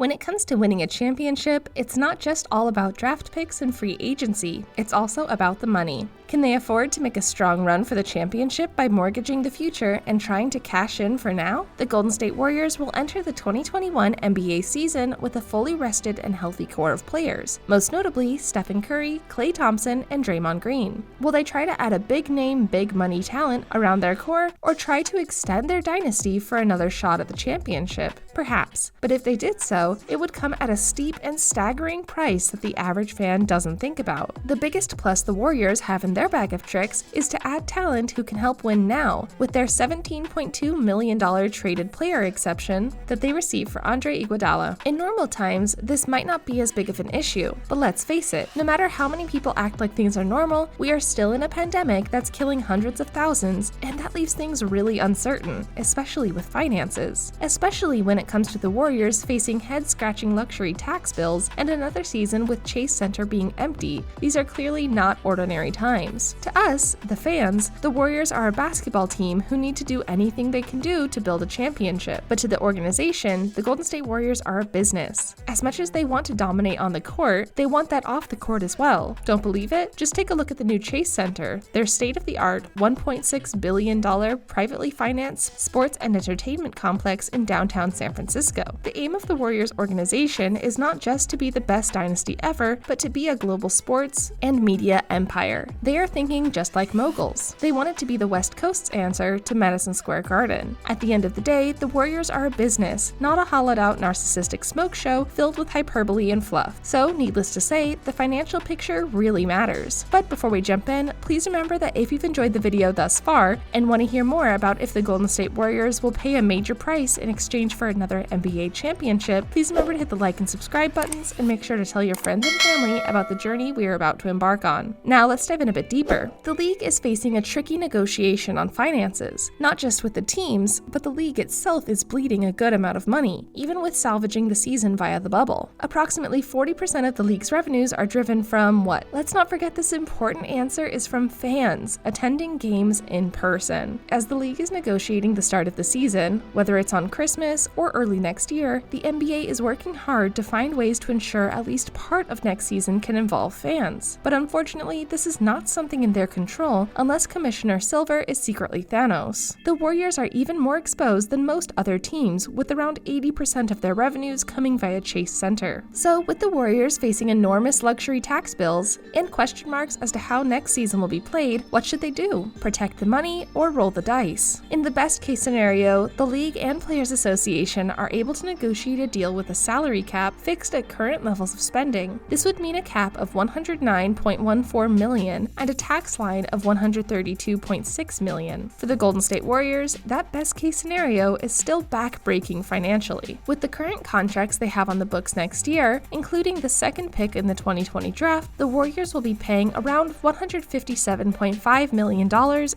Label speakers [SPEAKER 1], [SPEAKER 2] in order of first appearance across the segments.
[SPEAKER 1] When it comes to winning a championship, it's not just all about draft picks and free agency, it's also about the money. Can they afford to make a strong run for the championship by mortgaging the future and trying to cash in for now? The Golden State Warriors will enter the 2021 NBA season with a fully rested and healthy core of players, most notably Stephen Curry, Klay Thompson, and Draymond Green. Will they try to add a big-name, big-money talent around their core, or try to extend their dynasty for another shot at the championship? Perhaps, but if they did so, it would come at a steep and staggering price that the average fan doesn't think about. The biggest plus the Warriors have in their bag of tricks is to add talent who can help win now, with their $17.2 million traded player exception that they received for Andre Iguodala. In normal times, this might not be as big of an issue, but let's face it, no matter how many people act like things are normal, we are still in a pandemic that's killing hundreds of thousands, and that leaves things really uncertain, especially with finances. Especially when it comes to the Warriors facing head-scratching luxury tax bills and another season with Chase Center being empty. These are clearly not ordinary times. To us, the fans, the Warriors are a basketball team who need to do anything they can do to build a championship. But to the organization, the Golden State Warriors are a business. As much as they want to dominate on the court, they want that off the court as well. Don't believe it? Just take a look at the new Chase Center, their state-of-the-art $1.6 billion privately financed sports and entertainment complex in downtown San Francisco. The aim of the Warriors organization is not just to be the best dynasty ever, but to be a global sports and media empire. They are thinking just like moguls. They want it to be the West Coast's answer to Madison Square Garden. At the end of the day, the Warriors are a business, not a hollowed-out narcissistic smoke show filled with hyperbole and fluff. So, needless to say, the financial picture really matters. But before we jump in, please remember that if you've enjoyed the video thus far and want to hear more about if the Golden State Warriors will pay a major price in exchange for another NBA championship, please remember to hit the like and subscribe buttons and make sure to tell your friends and family about the journey we are about to embark on. Now let's dive in a bit deeper. The league is facing a tricky negotiation on finances, not just with the teams, but the league itself is bleeding a good amount of money, even with salvaging the season via the bubble. Approximately 40% of the league's revenues are driven from what? Let's not forget this important answer is from fans attending games in person. As the league is negotiating the start of the season, whether it's on Christmas or early next year, the NBA is working hard to find ways to ensure at least part of next season can involve fans. But unfortunately, this is not something in their control unless Commissioner Silver is secretly Thanos. The Warriors are even more exposed than most other teams, with around 80% of their revenues coming via Chase Center. So, with the Warriors facing enormous luxury tax bills and question marks as to how next season will be played, what should they do? Protect the money or roll the dice? In the best case scenario, the league and Players Association are able to negotiate a deal with a salary cap fixed at current levels of spending. This would mean a cap of $109.14 million and a tax line of $132.6 million. For the Golden State Warriors, that best case scenario is still back-breaking financially. With the current contracts they have on the books next year, including the second pick in the 2020 draft, the Warriors will be paying around $157.5 million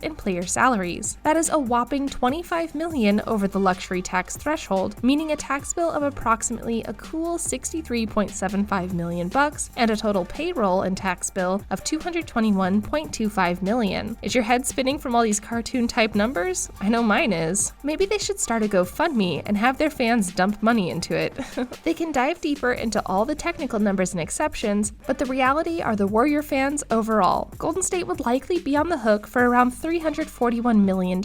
[SPEAKER 1] in player salaries. That is a whopping $25 million over the luxury tax threshold, meaning a tax bill of approximately a cool $63.75 million and a total payroll and tax bill of $221.25 million. Is your head spinning from all these cartoon-type numbers? I know mine is. Maybe they should start a GoFundMe and have their fans dump money into it. They can dive deeper into all the technical numbers and exceptions, but the reality are the Warrior fans overall. Golden State would likely be on the hook for around $341 million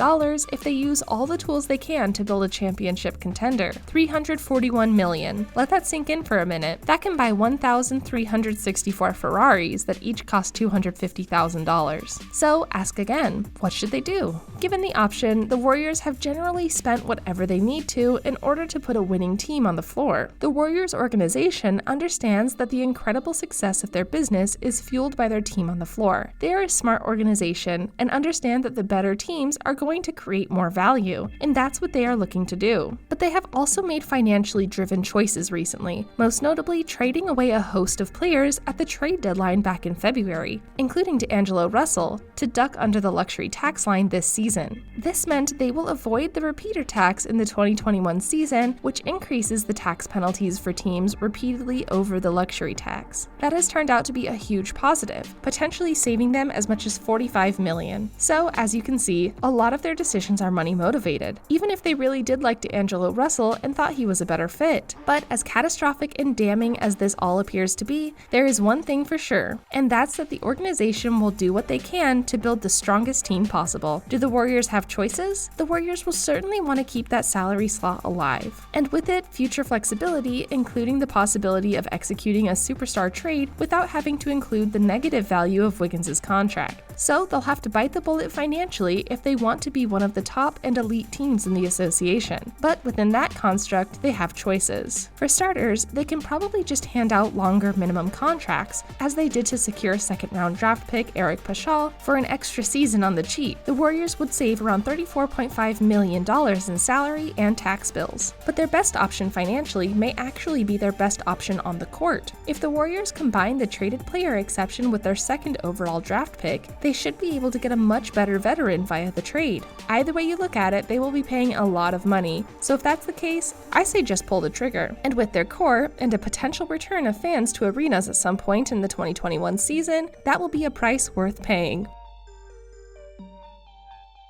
[SPEAKER 1] if they use all the tools they can to build a championship contender. $341 million. Let that sink in for a minute. That can buy 1,364 Ferraris that each cost $250,000. So ask again, what should they do? Given the option, the Warriors have generally spent whatever they need to in order to put a winning team on the floor. The Warriors organization understands that the incredible success of their business is fueled by their team on the floor. They are a smart organization and understand that the better teams are going to create more value, and that's what they are looking to do. But they have also made financially driven choices recently, most notably trading away a host of players at the trade deadline back in February, including to D'Angelo Russell to duck under the luxury tax line this season. This meant they will avoid the repeater tax in the 2021 season, which increases the tax penalties for teams repeatedly over the luxury tax. That has turned out to be a huge positive, potentially saving them as much as $45 million. So, as you can see, a lot of their decisions are money motivated, even if they really did like D'Angelo Russell and thought he was a better fit. But as catastrophic and damning as this all appears to be, there is one thing for sure, and that's that the organization will do what they can to build the strongest team possible. Do the Warriors have choices? The Warriors will certainly want to keep that salary slot alive, and with it, future flexibility, including the possibility of executing a superstar trade without having to include the negative value of Wiggins' contract. So they'll have to bite the bullet financially if they want to be one of the top and elite teams in the association. But within that construct, they have choices. For starters, they can probably just hand out longer minimum contracts, as they did to secure second-round draft pick Eric Paschall for an extra season on the cheap. The Warriors would save around $34.5 million in salary and tax bills. But their best option financially may actually be their best option on the court. If the Warriors combine the traded player exception with their second overall draft pick, they should be able to get a much better veteran via the trade. Either way you look at it, they will be paying a lot of money, so if that's the case, I say just pull the trigger. And with their core, and a potential return of fans to arenas at some point in the 2021 season, that will be a price worth paying.